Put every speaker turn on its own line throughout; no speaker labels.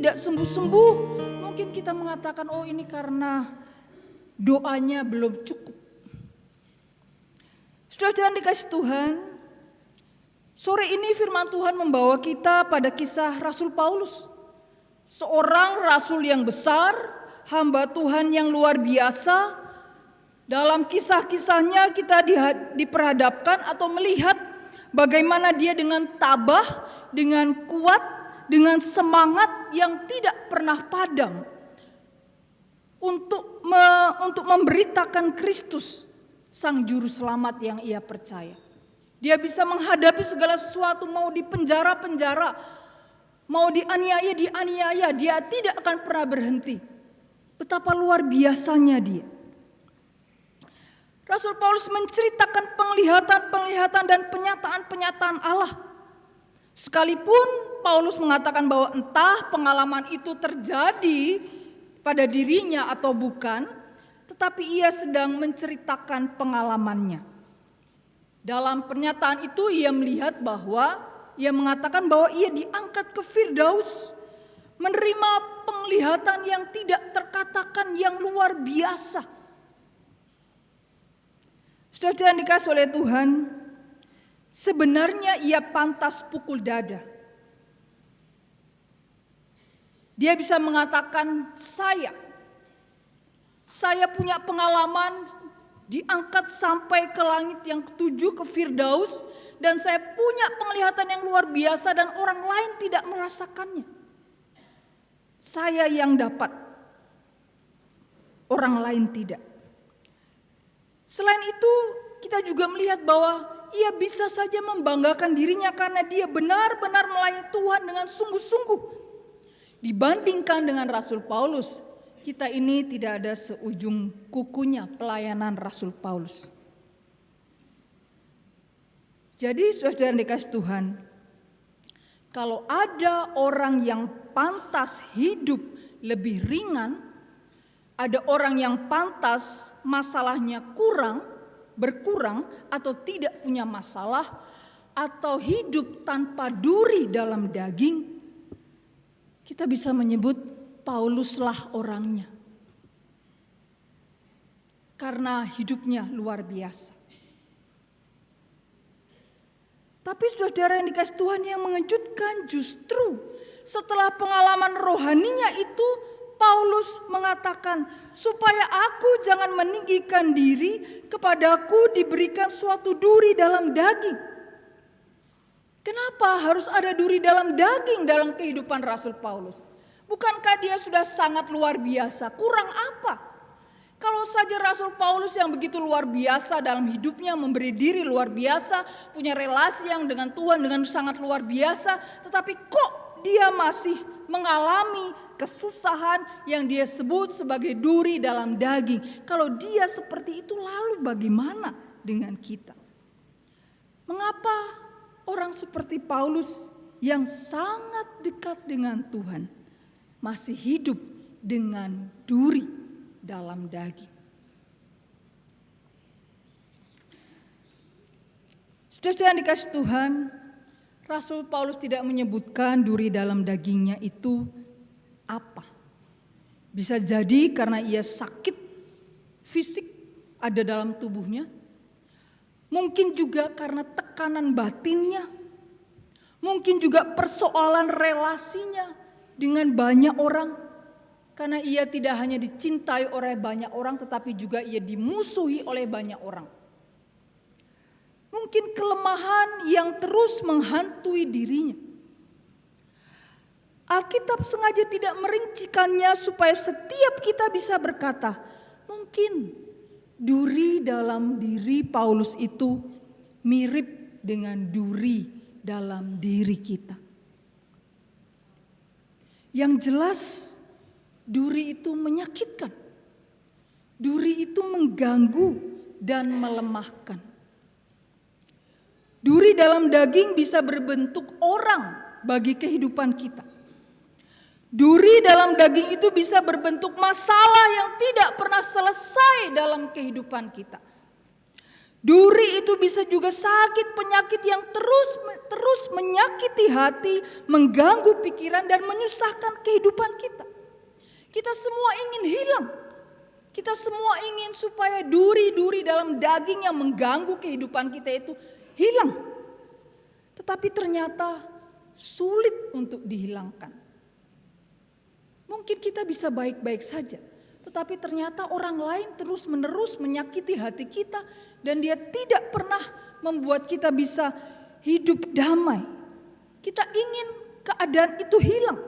tidak sembuh-sembuh. Mungkin kita mengatakan, oh ini karena doanya belum cukup. Saudara dikasih Tuhan, sore ini firman Tuhan membawa kita pada kisah Rasul Paulus. Seorang rasul yang besar, hamba Tuhan yang luar biasa. Dalam kisah-kisahnya kita diperhadapkan atau melihat bagaimana dia dengan tabah, dengan kuat, dengan semangat yang tidak pernah padam untuk memberitakan Kristus, Sang Juru Selamat yang ia percaya. Dia bisa menghadapi segala sesuatu, mau di penjara-penjara, mau dianiaya, dia tidak akan pernah berhenti. Betapa luar biasanya dia. Rasul Paulus menceritakan penglihatan dan penyataan Allah. Sekalipun Paulus mengatakan bahwa entah pengalaman itu terjadi pada dirinya atau bukan, tetapi ia sedang menceritakan pengalamannya. Dalam pernyataan itu ia mengatakan bahwa ia diangkat ke Firdaus, menerima penglihatan yang tidak terkatakan yang luar biasa. Saudara yang dikasihi oleh Tuhan, sebenarnya ia pantas pukul dada. Dia bisa mengatakan, saya punya pengalaman diangkat sampai ke langit yang ketujuh, ke Firdaus, dan saya punya penglihatan yang luar biasa dan orang lain tidak merasakannya. Saya yang dapat, orang lain tidak. Selain itu, kita juga melihat bahwa ia bisa saja membanggakan dirinya karena dia benar-benar melayani Tuhan dengan sungguh-sungguh. Dibandingkan dengan Rasul Paulus, kita ini tidak ada seujung kukunya pelayanan Rasul Paulus. Jadi saudara yang dikasihi Tuhan, kalau ada orang yang pantas hidup lebih ringan, ada orang yang pantas masalahnya berkurang atau tidak punya masalah, atau hidup tanpa duri dalam daging, kita bisa menyebut Pauluslah orangnya. Karena hidupnya luar biasa. Tapi saudara yang dikasihi Tuhan, yang mengejutkan justru setelah pengalaman rohaninya itu, Paulus mengatakan, supaya aku jangan meninggikan diri, kepadaku diberikan suatu duri dalam daging. Kenapa harus ada duri dalam daging dalam kehidupan Rasul Paulus? Bukankah dia sudah sangat luar biasa? Kurang apa? Kalau saja Rasul Paulus yang begitu luar biasa dalam hidupnya, memberi diri luar biasa, punya relasi yang dengan Tuhan dengan sangat luar biasa, tetapi kok dia masih mengalami kesusahan yang dia sebut sebagai duri dalam daging. Kalau dia seperti itu, lalu bagaimana dengan kita? Mengapa orang seperti Paulus yang sangat dekat dengan Tuhan masih hidup dengan duri dalam daging? Saudara yang dikasihi Tuhan, Rasul Paulus tidak menyebutkan duri dalam dagingnya itu apa. Bisa jadi karena ia sakit fisik ada dalam tubuhnya. Mungkin juga karena tekanan batinnya. Mungkin juga persoalan relasinya dengan banyak orang. Karena ia tidak hanya dicintai oleh banyak orang, tetapi juga ia dimusuhi oleh banyak orang. Mungkin kelemahan yang terus menghantui dirinya. Alkitab sengaja tidak merincikannya supaya setiap kita bisa berkata, mungkin duri dalam diri Paulus itu mirip dengan duri dalam diri kita. Yang jelas, duri itu menyakitkan. Duri itu mengganggu dan melemahkan. Duri dalam daging bisa berbentuk orang bagi kehidupan kita. Duri dalam daging itu bisa berbentuk masalah yang tidak pernah selesai dalam kehidupan kita. Duri itu bisa juga sakit, penyakit yang terus menyakiti hati, mengganggu pikiran dan menyusahkan kehidupan kita. Kita semua ingin hilang. Kita semua ingin supaya duri-duri dalam daging yang mengganggu kehidupan kita itu hilang. Tetapi ternyata sulit untuk dihilangkan. Mungkin kita bisa baik-baik saja, tetapi ternyata orang lain terus-menerus menyakiti hati kita dan dia tidak pernah membuat kita bisa hidup damai. Kita ingin keadaan itu hilang,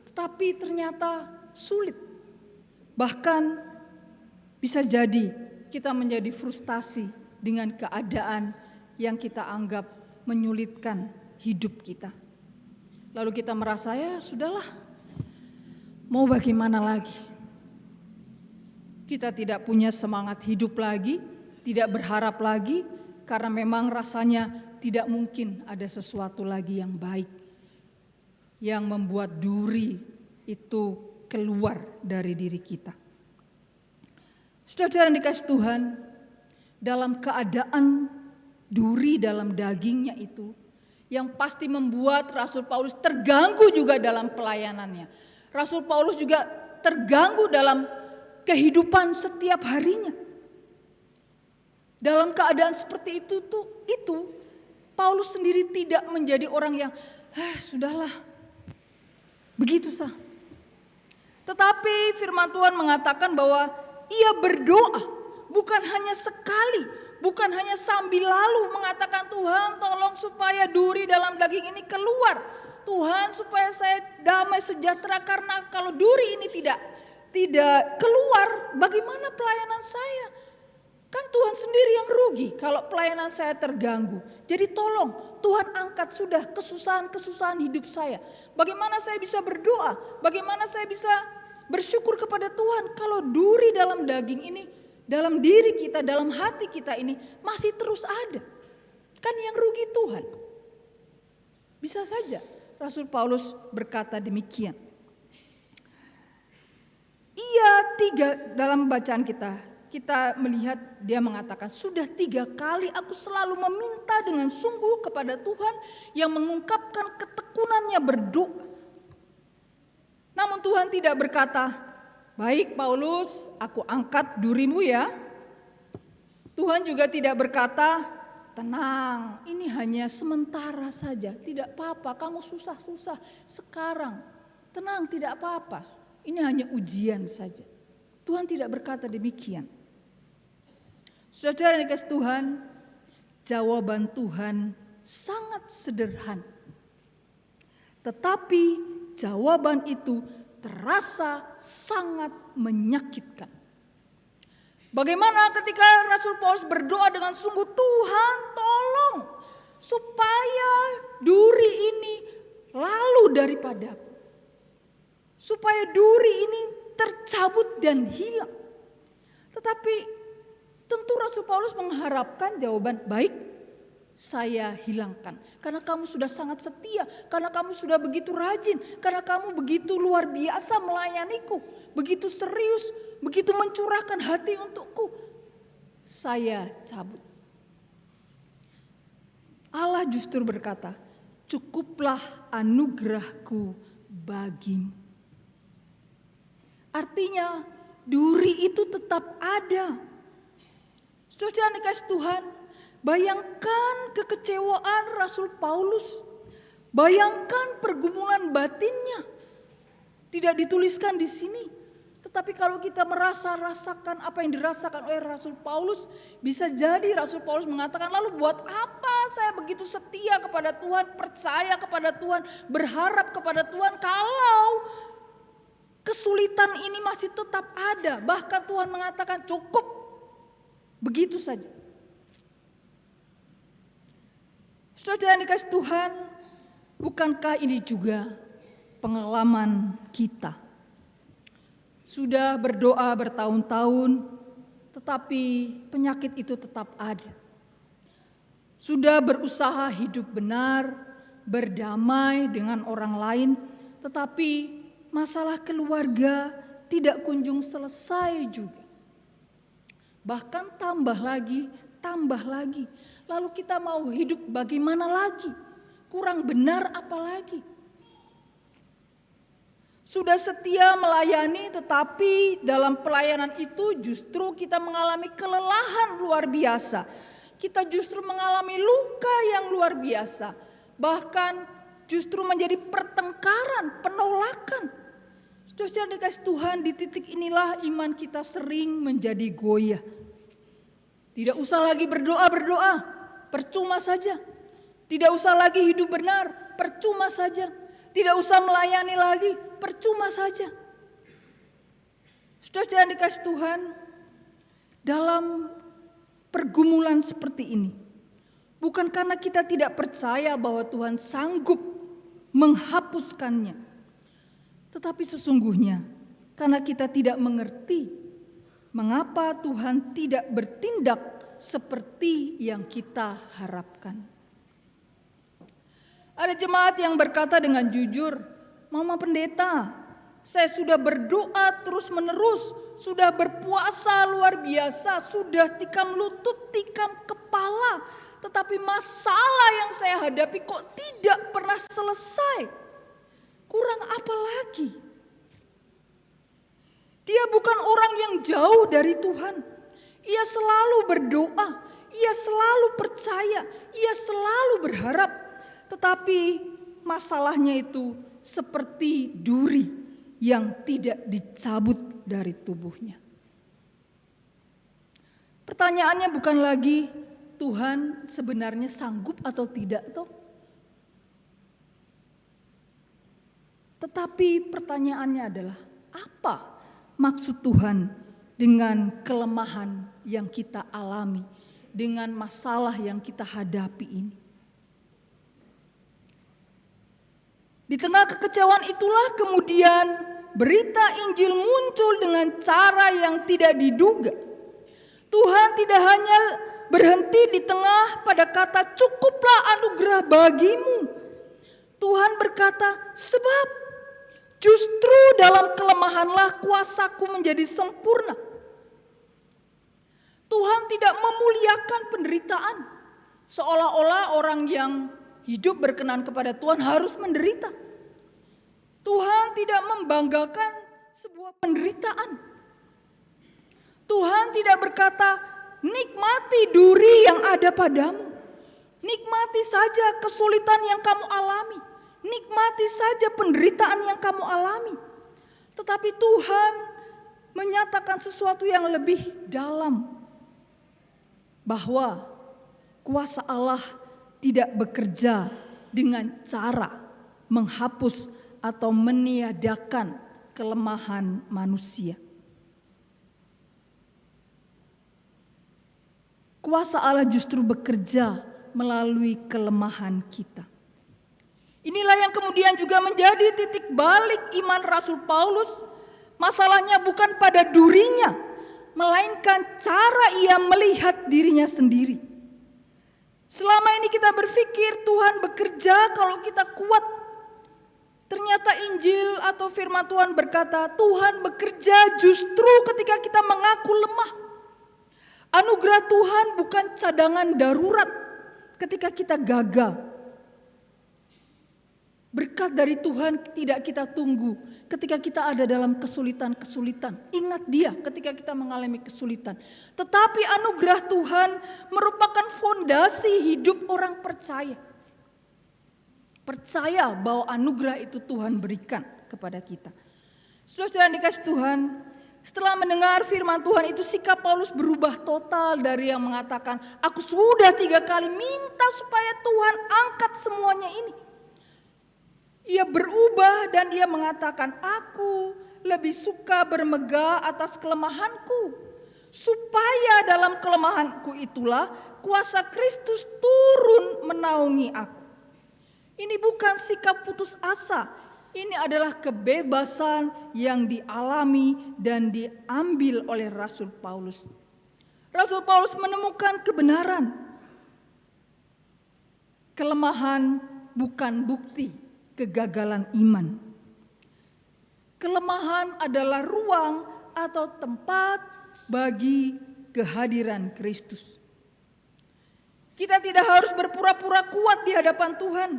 tetapi ternyata sulit. Bahkan bisa jadi kita menjadi frustasi dengan keadaan yang kita anggap menyulitkan hidup kita. Lalu kita merasa, ya sudahlah, mau bagaimana lagi? Kita tidak punya semangat hidup lagi, tidak berharap lagi, karena memang rasanya tidak mungkin ada sesuatu lagi yang baik, yang membuat duri itu keluar dari diri kita. Saudara yang dikasih Tuhan, dalam keadaan duri dalam dagingnya itu, yang pasti membuat Rasul Paulus terganggu juga dalam pelayanannya. Rasul Paulus juga terganggu dalam kehidupan setiap harinya. Dalam keadaan seperti itu Paulus sendiri tidak menjadi orang yang sudahlah, begitu sah. Tetapi firman Tuhan mengatakan bahwa ia berdoa bukan hanya sekali, bukan hanya sambil lalu mengatakan, Tuhan tolong supaya duri dalam daging ini keluar. Tuhan supaya saya damai sejahtera, karena kalau duri ini tidak keluar, bagaimana pelayanan saya? Kan Tuhan sendiri yang rugi kalau pelayanan saya terganggu. Jadi tolong Tuhan angkat sudah kesusahan-kesusahan hidup saya. Bagaimana saya bisa berdoa? Bagaimana saya bisa bersyukur kepada Tuhan kalau duri dalam daging ini, dalam diri kita, dalam hati kita ini masih terus ada. Kan yang rugi Tuhan. Bisa saja Rasul Paulus berkata demikian. Dalam bacaan kita melihat dia mengatakan, sudah 3 kali aku selalu meminta dengan sungguh kepada Tuhan yang mengungkapkan ketekunannya berdoa. Namun Tuhan tidak berkata, baik Paulus, aku angkat durimu ya. Tuhan juga tidak berkata, tenang, ini hanya sementara saja, tidak apa-apa, kamu susah-susah sekarang. Tenang, tidak apa-apa, ini hanya ujian saja. Tuhan tidak berkata demikian. Saudara yang dikasih Tuhan, jawaban Tuhan sangat sederhana. Tetapi jawaban itu terasa sangat menyakitkan. Bagaimana ketika Rasul Paulus berdoa dengan sungguh, Tuhan tolong supaya duri ini lalu daripadaku. Supaya duri ini tercabut dan hilang. Tetapi tentu Rasul Paulus mengharapkan jawaban, baik, saya hilangkan. Karena kamu sudah sangat setia, karena kamu sudah begitu rajin, karena kamu begitu luar biasa melayaniku, begitu serius, begitu mencurahkan hati untukku. Saya cabut. Allah justru berkata, cukuplah anugerahku bagimu. Artinya duri itu tetap ada. Saudara yang dikasih Tuhan, bayangkan kekecewaan Rasul Paulus. Bayangkan pergumulan batinnya. Tidak dituliskan di sini. Tetapi kalau kita rasakan apa yang dirasakan oleh Rasul Paulus, bisa jadi Rasul Paulus mengatakan, lalu buat apa saya begitu setia kepada Tuhan, percaya kepada Tuhan, berharap kepada Tuhan, kalau kesulitan ini masih tetap ada. Bahkan Tuhan mengatakan cukup, begitu saja. Saudara yang dikasih Tuhan, bukankah ini juga pengalaman kita? Sudah berdoa bertahun-tahun, tetapi penyakit itu tetap ada. Sudah berusaha hidup benar, berdamai dengan orang lain, tetapi masalah keluarga tidak kunjung selesai juga. Bahkan tambah lagi tambah lagi. Lalu kita mau hidup bagaimana lagi? Kurang benar apa lagi? Sudah setia melayani, tetapi dalam pelayanan itu justru kita mengalami kelelahan luar biasa. Kita justru mengalami luka yang luar biasa. Bahkan justru menjadi pertengkaran, penolakan. Saudara dikasih Tuhan, di titik inilah iman kita sering menjadi goyah. Tidak usah lagi berdoa, percuma saja. Tidak usah lagi hidup benar, percuma saja. Tidak usah melayani lagi, percuma saja. Saudara dikasih Tuhan, dalam pergumulan seperti ini, bukan karena kita tidak percaya bahwa Tuhan sanggup menghapuskannya, tetapi sesungguhnya karena kita tidak mengerti mengapa Tuhan tidak bertindak seperti yang kita harapkan. Ada jemaat yang berkata dengan jujur, "Mama pendeta, saya sudah berdoa terus-menerus, sudah berpuasa luar biasa, sudah tikam lutut, tikam kepala, tetapi masalah yang saya hadapi kok tidak pernah selesai. Kurang apa lagi?" Dia bukan orang yang jauh dari Tuhan. Ia selalu berdoa, ia selalu percaya, ia selalu berharap. Tetapi masalahnya itu seperti duri yang tidak dicabut dari tubuhnya. Pertanyaannya bukan lagi Tuhan sebenarnya sanggup atau tidak toh. Tetapi pertanyaannya adalah, apa maksud Tuhan dengan kelemahan yang kita alami, dengan masalah yang kita hadapi ini? Di tengah kekecewaan itulah kemudian berita Injil muncul dengan cara yang tidak diduga. Tuhan tidak hanya berhenti di tengah pada kata cukuplah anugerah bagimu. Tuhan berkata, sebab justru dalam kelemahanlah kuasaku menjadi sempurna. Tuhan tidak memuliakan penderitaan. Seolah-olah orang yang hidup berkenan kepada Tuhan harus menderita. Tuhan tidak membanggakan sebuah penderitaan. Tuhan tidak berkata, nikmati duri yang ada padamu. Nikmati saja kesulitan yang kamu alami. Nikmati saja penderitaan yang kamu alami. Tetapi Tuhan menyatakan sesuatu yang lebih dalam. Bahwa kuasa Allah tidak bekerja dengan cara menghapus atau meniadakan kelemahan manusia. Kuasa Allah justru bekerja melalui kelemahan kita. Inilah yang kemudian juga menjadi titik balik iman Rasul Paulus. Masalahnya bukan pada durinya, melainkan cara ia melihat dirinya sendiri. Selama ini kita berpikir Tuhan bekerja kalau kita kuat. Ternyata Injil atau firman Tuhan berkata, Tuhan bekerja justru ketika kita mengaku lemah. Anugerah Tuhan bukan cadangan darurat ketika kita gagal. Berkat dari Tuhan tidak kita tunggu ketika kita ada dalam kesulitan-kesulitan. Ingat Dia ketika kita mengalami kesulitan. Tetapi anugerah Tuhan merupakan fondasi hidup orang percaya. Percaya bahwa anugerah itu Tuhan berikan kepada kita. Saudara yang dikasih Tuhan, setelah mendengar firman Tuhan itu sikap Paulus berubah total dari yang mengatakan, aku sudah 3 kali minta supaya Tuhan angkat semuanya ini. Ia berubah dan dia mengatakan, aku lebih suka bermegah atas kelemahanku. Supaya dalam kelemahanku itulah kuasa Kristus turun menaungi aku. Ini bukan sikap putus asa. Ini adalah kebebasan yang dialami dan diambil oleh Rasul Paulus. Rasul Paulus menemukan kebenaran. Kelemahan bukan bukti kegagalan iman. Kelemahan adalah ruang atau tempat bagi kehadiran Kristus. Kita tidak harus berpura-pura kuat di hadapan Tuhan.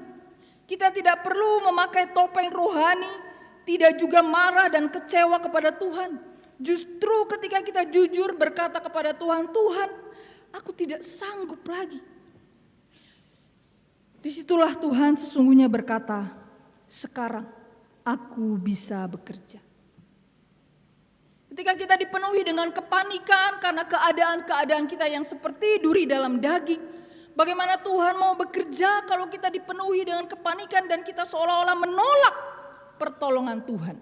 Kita tidak perlu memakai topeng rohani, tidak juga marah dan kecewa kepada Tuhan. Justru ketika kita jujur berkata kepada Tuhan, Tuhan, aku tidak sanggup lagi. Disitulah Tuhan sesungguhnya berkata, sekarang aku bisa bekerja. Ketika kita dipenuhi dengan kepanikan karena keadaan-keadaan kita yang seperti duri dalam daging, bagaimana Tuhan mau bekerja kalau kita dipenuhi dengan kepanikan dan kita seolah-olah menolak pertolongan Tuhan.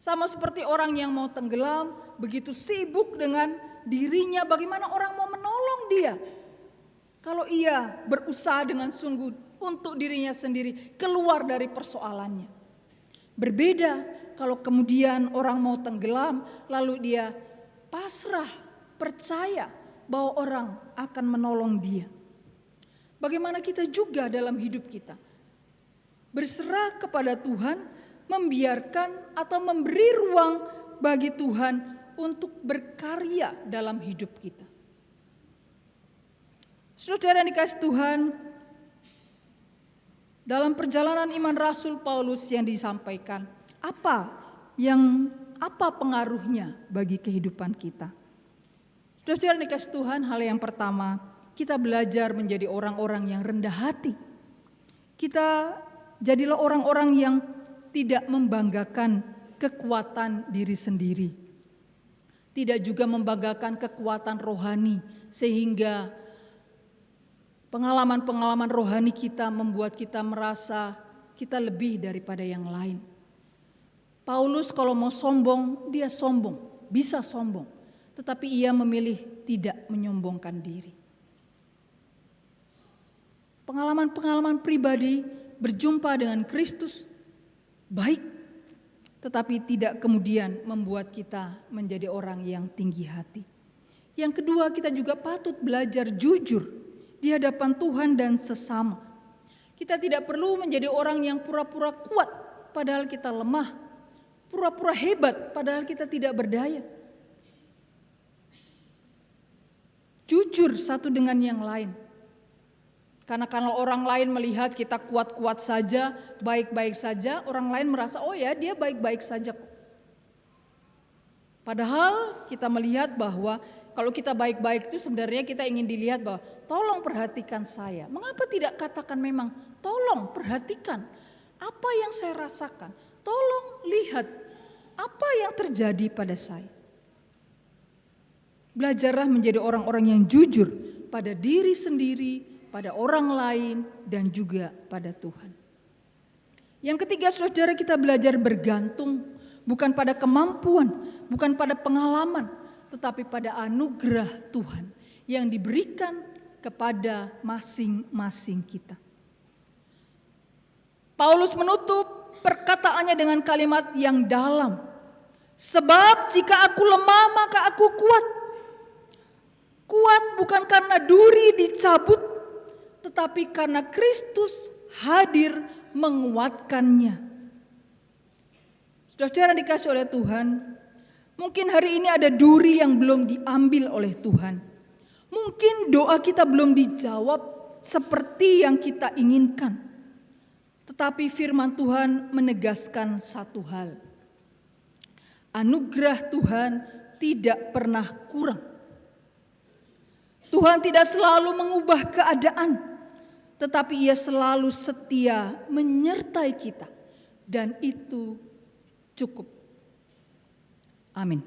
Sama seperti orang yang mau tenggelam, begitu sibuk dengan dirinya, bagaimana orang mau menolong dia? Kalau ia berusaha dengan sungguh untuk dirinya sendiri keluar dari persoalannya. Berbeda kalau kemudian orang mau tenggelam, lalu dia pasrah, percaya bahwa orang akan menolong dia. Bagaimana kita juga dalam hidup kita? Berserah kepada Tuhan, membiarkan atau memberi ruang bagi Tuhan untuk berkarya dalam hidup kita. Saudara yang dikasihi Tuhan, dalam perjalanan iman Rasul Paulus yang disampaikan, apa pengaruhnya bagi kehidupan kita? Saudara yang dikasihi Tuhan, hal yang pertama, kita belajar menjadi orang-orang yang rendah hati. Kita jadilah orang-orang yang tidak membanggakan kekuatan diri sendiri. Tidak juga membanggakan kekuatan rohani, sehingga pengalaman-pengalaman rohani kita membuat kita merasa kita lebih daripada yang lain. Paulus kalau mau sombong, dia sombong, bisa sombong. Tetapi ia memilih tidak menyombongkan diri. Pengalaman-pengalaman pribadi berjumpa dengan Kristus baik, tetapi tidak kemudian membuat kita menjadi orang yang tinggi hati. Yang kedua, kita juga patut belajar jujur di hadapan Tuhan dan sesama. Kita tidak perlu menjadi orang yang pura-pura kuat padahal kita lemah, pura-pura hebat padahal kita tidak berdaya. Jujur satu dengan yang lain. Karena kalau orang lain melihat kita kuat-kuat saja, baik-baik saja, orang lain merasa, oh ya dia baik-baik saja. Padahal kita melihat bahwa kalau kita baik-baik itu sebenarnya kita ingin dilihat bahwa tolong perhatikan saya. Mengapa tidak katakan memang tolong perhatikan apa yang saya rasakan. Tolong lihat apa yang terjadi pada saya. Belajarlah menjadi orang-orang yang jujur pada diri sendiri, pada orang lain, dan juga pada Tuhan. Yang ketiga, saudara, kita belajar bergantung bukan pada kemampuan, bukan pada pengalaman, tetapi pada anugerah Tuhan yang diberikan kepada masing-masing kita. Paulus menutup perkataannya dengan kalimat yang dalam. Sebab jika aku lemah maka aku kuat. Kuat bukan karena duri dicabut, tetapi karena Kristus hadir menguatkannya. Saudara dikasih oleh Tuhan, mungkin hari ini ada duri yang belum diambil oleh Tuhan. Mungkin doa kita belum dijawab seperti yang kita inginkan. Tetapi firman Tuhan menegaskan satu hal. Anugerah Tuhan tidak pernah kurang. Tuhan tidak selalu mengubah keadaan, tetapi Ia selalu setia menyertai kita, dan itu cukup. Amin.